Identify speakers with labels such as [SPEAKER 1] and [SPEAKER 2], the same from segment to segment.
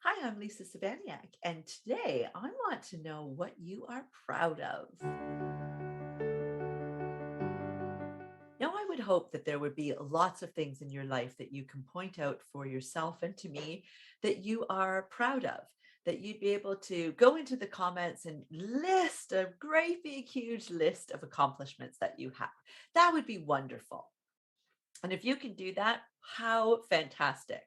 [SPEAKER 1] Hi, I'm Lisa Sabaniak, and today I want to know what you are proud of. Now, I would hope that there would be lots of things in your life that you can point out for yourself and to me that you are proud of, that you'd be able to go into the comments and list a great big, huge list of accomplishments that you have. That would be wonderful. And if you can do that, how fantastic.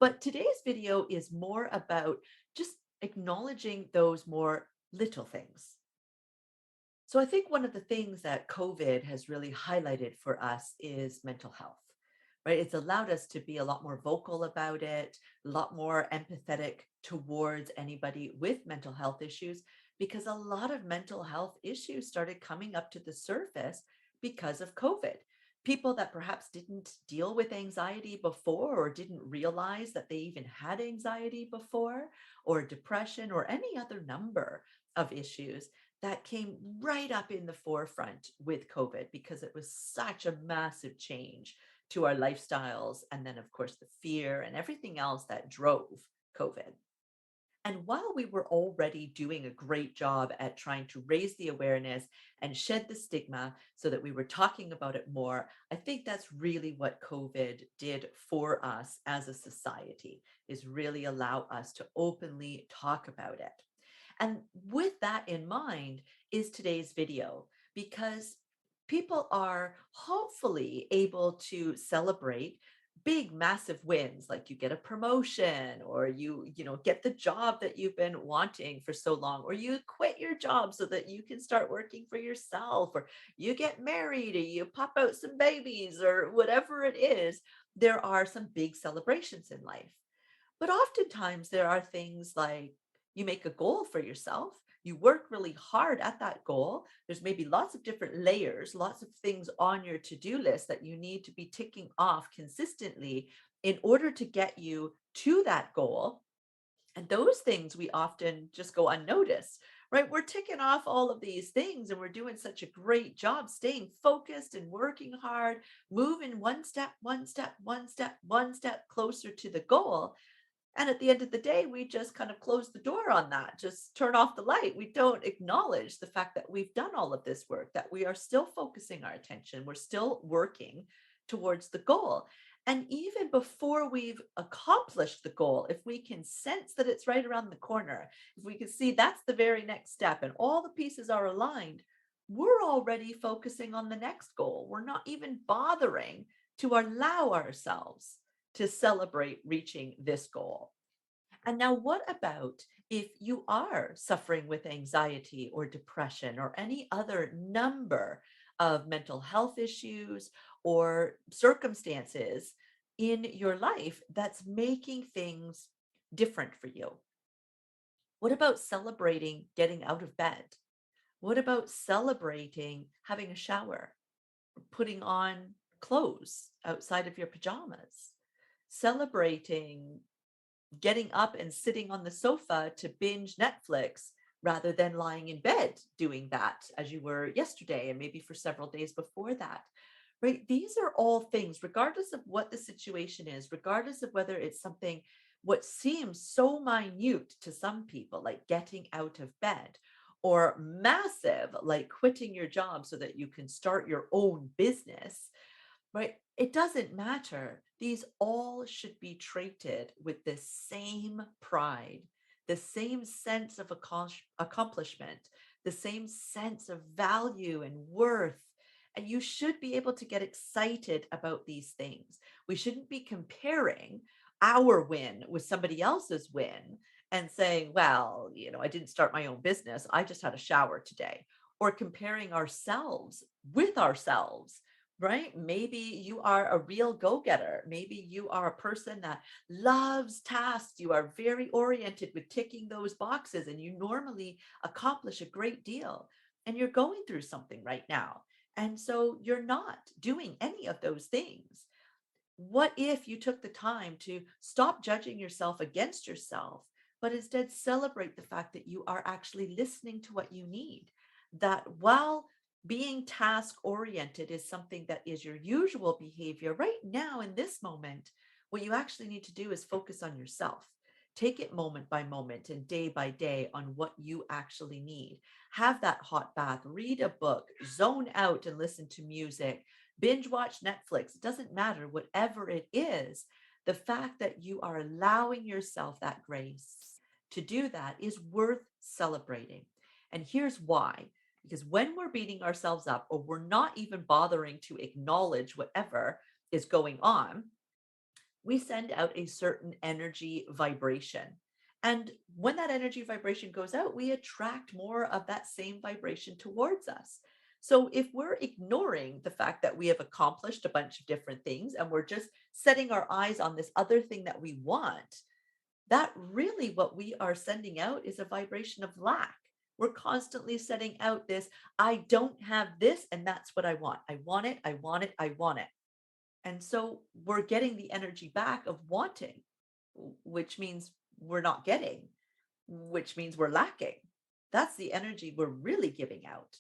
[SPEAKER 1] But today's video is more about just acknowledging those more little things. So I think one of the things that COVID has really highlighted for us is mental health, right? It's allowed us to be a lot more vocal about it, a lot more empathetic towards anybody with mental health issues, because a lot of mental health issues started coming up to the surface because of COVID. People that perhaps didn't deal with anxiety before or didn't realize that they even had anxiety before, or depression, or any other number of issues that came right up in the forefront with COVID because it was such a massive change to our lifestyles. And then, of course, the fear and everything else that drove COVID. And while we were already doing a great job at trying to raise the awareness and shed the stigma so that we were talking about it more, I think that's really what COVID did for us as a society, is really allow us to openly talk about it. And with that in mind is today's video, because people are hopefully able to celebrate big massive wins, like you get a promotion, or you get the job that you've been wanting for so long, or you quit your job so that you can start working for yourself, or you get married, or you pop out some babies, or whatever it is. There are some big celebrations in life. But oftentimes there are things like you make a goal for yourself, you work really hard at that goal. There's maybe lots of different layers, lots of things on your to do list that you need to be ticking off consistently in order to get you to that goal. And those things we often just go unnoticed, right? We're ticking off all of these things and we're doing such a great job staying focused and working hard, moving one step, one step, one step, one step closer to the goal. And at the end of the day, we just kind of close the door on that, just turn off the light. We don't acknowledge the fact that we've done all of this work, that we are still focusing our attention, we're still working towards the goal. And even before we've accomplished the goal, if we can sense that it's right around the corner, if we can see that's the very next step and all the pieces are aligned, we're already focusing on the next goal. We're not even bothering to allow ourselves to celebrate reaching this goal. And now, what about if you are suffering with anxiety or depression or any other number of mental health issues or circumstances in your life that's making things different for you? What about celebrating getting out of bed? What about celebrating having a shower, putting on clothes outside of your pajamas, celebrating getting up and sitting on the sofa to binge Netflix rather than lying in bed doing that as you were yesterday and maybe for several days before that? Right? These are all things, regardless of what the situation is, regardless of whether it's something what seems so minute to some people, like getting out of bed, or massive, like quitting your job so that you can start your own business, right? It doesn't matter. These all should be treated with the same pride, the same sense of accomplishment, the same sense of value and worth. And you should be able to get excited about these things. We shouldn't be comparing our win with somebody else's win and saying, well, I didn't start my own business. I just had a shower today. Or comparing ourselves with ourselves, right? Maybe you are a real go-getter. Maybe you are a person that loves tasks. You are very oriented with ticking those boxes and you normally accomplish a great deal. And you're going through something right now. And so you're not doing any of those things. What if you took the time to stop judging yourself against yourself, but instead celebrate the fact that you are actually listening to what you need? That while being task oriented is something that is your usual behavior right now in this moment, what you actually need to do is focus on yourself. Take it moment by moment and day by day on what you actually need. Have that hot bath, read a book, zone out and listen to music, binge watch Netflix. It doesn't matter, whatever it is. The fact that you are allowing yourself that grace to do that is worth celebrating. And here's why. Because when we're beating ourselves up or we're not even bothering to acknowledge whatever is going on, we send out a certain energy vibration. And when that energy vibration goes out, we attract more of that same vibration towards us. So if we're ignoring the fact that we have accomplished a bunch of different things and we're just setting our eyes on this other thing that we want, that really what we are sending out is a vibration of lack. We're constantly setting out this, I don't have this, and that's what I want. I want it, I want it, I want it. And so we're getting the energy back of wanting, which means we're not getting, which means we're lacking. That's the energy we're really giving out.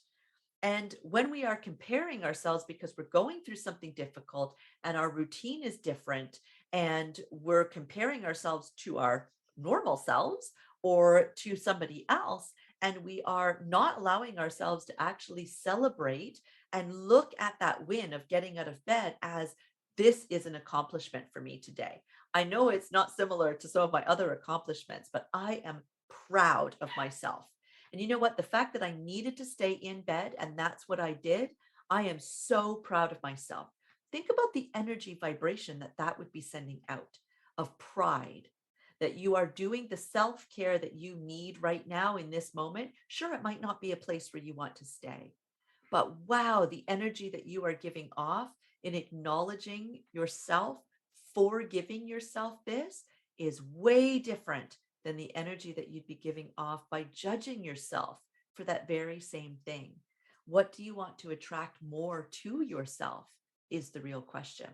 [SPEAKER 1] And when we are comparing ourselves because we're going through something difficult and our routine is different, and we're comparing ourselves to our normal selves or to somebody else, and we are not allowing ourselves to actually celebrate and look at that win of getting out of bed as this is an accomplishment for me today. I know it's not similar to some of my other accomplishments, but I am proud of myself. And you know what? The fact that I needed to stay in bed and that's what I did, I am so proud of myself. Think about the energy vibration that that would be sending out of pride, that you are doing the self care that you need right now in this moment. Sure, it might not be a place where you want to stay, but wow, the energy that you are giving off in acknowledging yourself, for giving yourself this is way different than the energy that you'd be giving off by judging yourself for that very same thing. What do you want to attract more to yourself is the real question.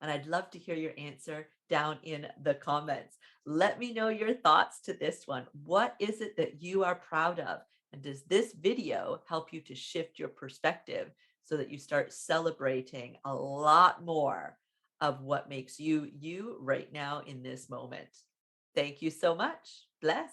[SPEAKER 1] And I'd love to hear your answer down in the comments. Let me know your thoughts to this one. What is it that you are proud of? And does this video help you to shift your perspective so that you start celebrating a lot more of what makes you you right now in this moment? Thank you so much. Bless.